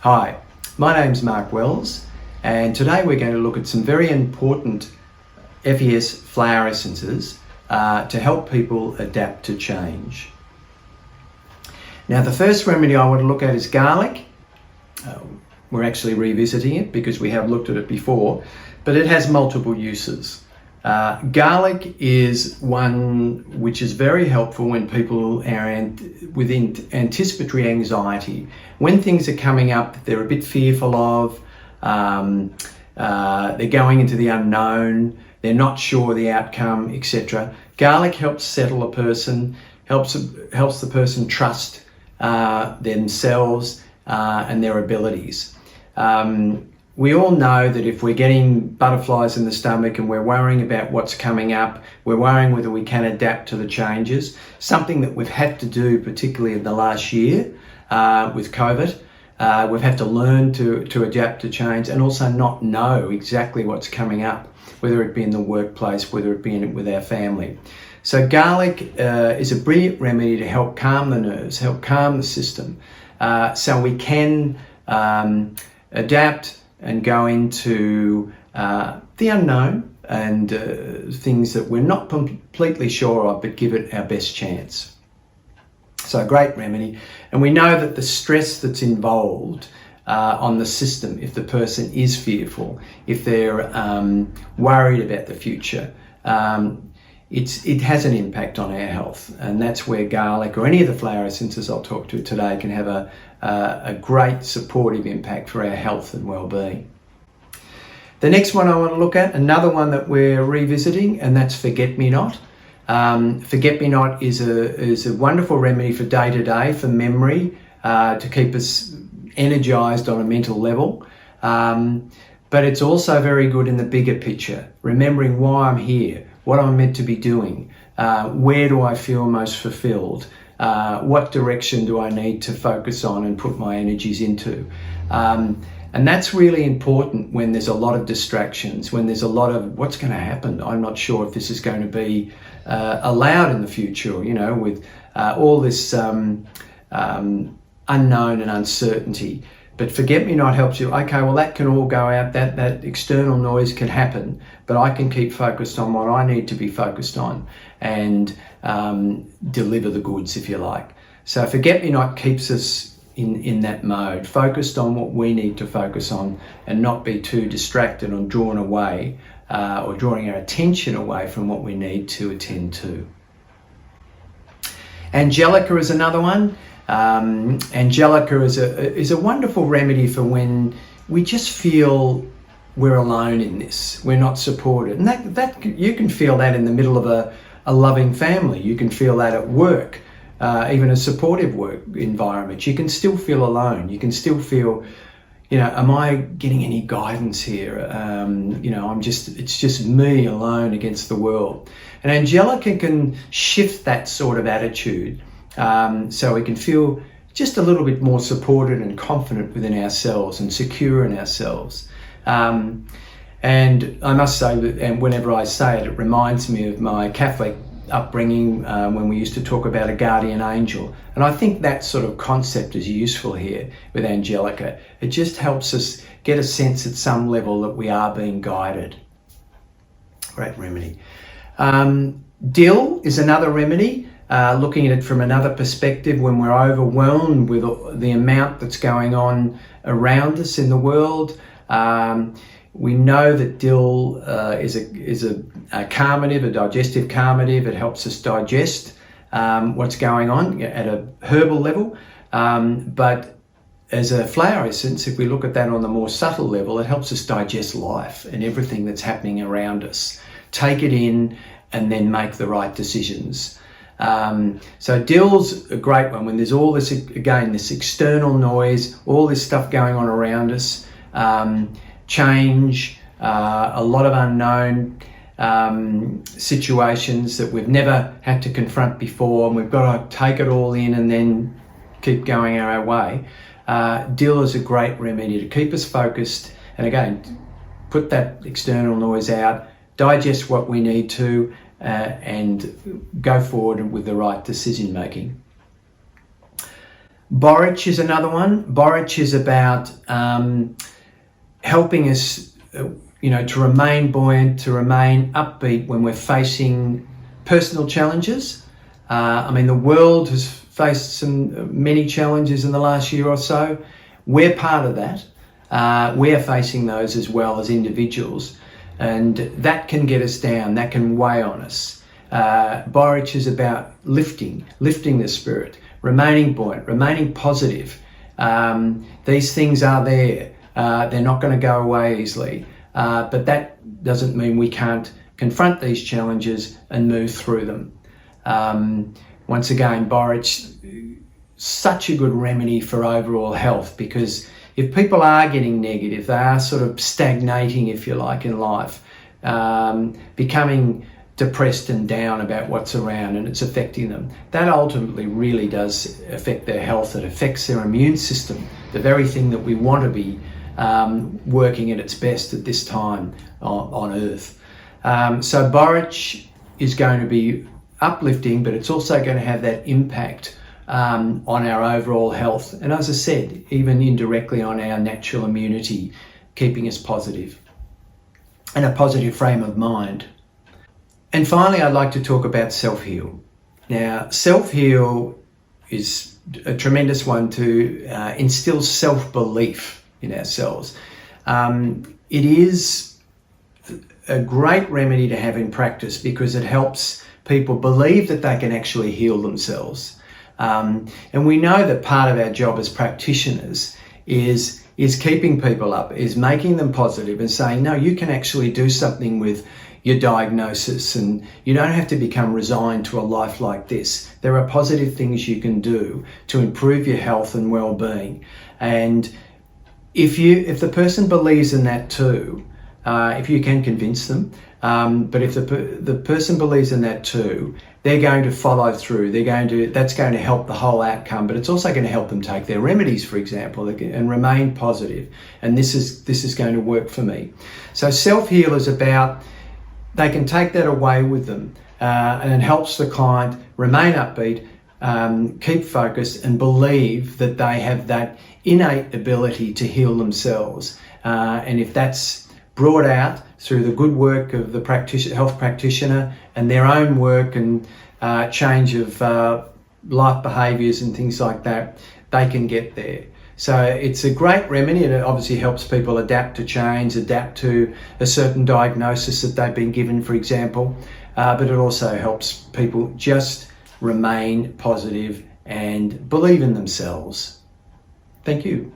Hi, my name's Mark Wells, and today we're going to look at some very important FES flower essences to help people adapt to change. Now, the first remedy I want to look at is garlic. We're actually revisiting it because we have looked at it before, but it has multiple uses. Garlic is one which is very helpful when people are with anticipatory anxiety. When things are coming up they're a bit fearful of, they're going into the unknown, they're not sure the outcome, etc. Garlic helps settle a person, helps the person trust themselves and their abilities. We all know that if we're getting butterflies in the stomach and we're worrying about what's coming up, we're worrying whether we can adapt to the changes, something that we've had to do, particularly in the last year with COVID. We've had to learn to adapt to change and also not know exactly what's coming up, whether it be in the workplace, whether it be with our family. So garlic is a brilliant remedy to help calm the nerves, help calm the system, so we can adapt and go into the unknown and things that we're not completely sure of, but give it our best chance. So a great remedy. And we know that the stress that's involved on the system, if the person is fearful, if they're worried about the future, it has an impact on our health. And that's where garlic or any of the flower essences I'll talk to today can have a great supportive impact for our health and well-being. The next one I want to look at, another one that we're revisiting, and that's forget-me-not. Forget-me-not is a wonderful remedy for day-to-day, for memory, to keep us energized on a mental level. But it's also very good in the bigger picture, remembering why I'm here, what I'm meant to be doing, where do I feel most fulfilled, what direction do I need to focus on and put my energies into. And that's really important when there's a lot of distractions, when there's a lot of what's going to happen. I'm not sure if this is going to be allowed in the future, with all this unknown and uncertainty. But forget-me-not helps you. Okay, well, that can all go out, that external noise can happen, but I can keep focused on what I need to be focused on and deliver the goods, if you like. So forget-me-not keeps us in that mode, focused on what we need to focus on and not be too distracted or drawn away or drawing our attention away from what we need to attend to. Angelica is another one. Angelica is a wonderful remedy for when we just feel we're alone in this, we're not supported. And that you can feel that in the middle of a loving family. You can feel that at work, even a supportive work environment. You can still feel alone. You can still feel, am I getting any guidance here? It's just me alone against the world. And Angelica can shift that sort of attitude. So we can feel just a little bit more supported and confident within ourselves and secure in ourselves. And I must say that, and whenever I say it, it reminds me of my Catholic upbringing when we used to talk about a guardian angel. And I think that sort of concept is useful here with Angelica. It just helps us get a sense at some level that we are being guided. Great remedy. Dill is another remedy. Looking at it from another perspective, when we're overwhelmed with the amount that's going on around us in the world, we know that dill is a carminative, a digestive carminative. It helps us digest what's going on at a herbal level. But as a flower essence, if we look at that on the more subtle level, it helps us digest life and everything that's happening around us. Take it in and then make the right decisions. So dill's a great one when there's all this, again, this external noise, all this stuff going on around us, change, a lot of unknown situations that we've never had to confront before, and we've got to take it all in and then keep going our way. Dill is a great remedy to keep us focused and, again, put that external noise out, digest what we need to, and go forward with the right decision making. Borage is another one. Borage is about helping us, to remain buoyant, to remain upbeat when we're facing personal challenges. The world has faced many challenges in the last year or so. We're part of that. We're facing those as well as individuals, and that can get us down, that can weigh on us. Borage is about lifting the spirit, remaining buoyant, remaining positive. These things are there. They're not going to go away easily, but that doesn't mean we can't confront these challenges and move through them. Once again, borage, such a good remedy for overall health, because if people are getting negative, they are sort of stagnating, if you like, in life, becoming depressed and down about what's around, and it's affecting them. That ultimately really does affect their health. It affects their immune system, the very thing that we want to be working at its best at this time on Earth. So borage is going to be uplifting, but it's also going to have that impact on our overall health, and as I said, even indirectly on our natural immunity, keeping us positive and a positive frame of mind. And finally, I'd like to talk about Selfheal. Now, Selfheal is a tremendous one to instill self-belief in ourselves. It is a great remedy to have in practice because it helps people believe that they can actually heal themselves. And we know that part of our job as practitioners is keeping people up, is making them positive and saying, no, you can actually do something with your diagnosis, and you don't have to become resigned to a life like this. There are positive things you can do to improve your health and well-being. And if the person believes in that too, if you can convince them, but if the person believes in that too, they're going to follow through. That's going to help the whole outcome, but it's also going to help them take their remedies, for example, and remain positive. And this is going to work for me. So Selfheal is about, they can take that away with them, and it helps the client remain upbeat, keep focused, and believe that they have that innate ability to heal themselves. And if that's brought out through the good work of the health practitioner and their own work and change of life behaviours and things like that, they can get there. So it's a great remedy, and it obviously helps people adapt to change, adapt to a certain diagnosis that they've been given, for example, but it also helps people just remain positive and believe in themselves. Thank you.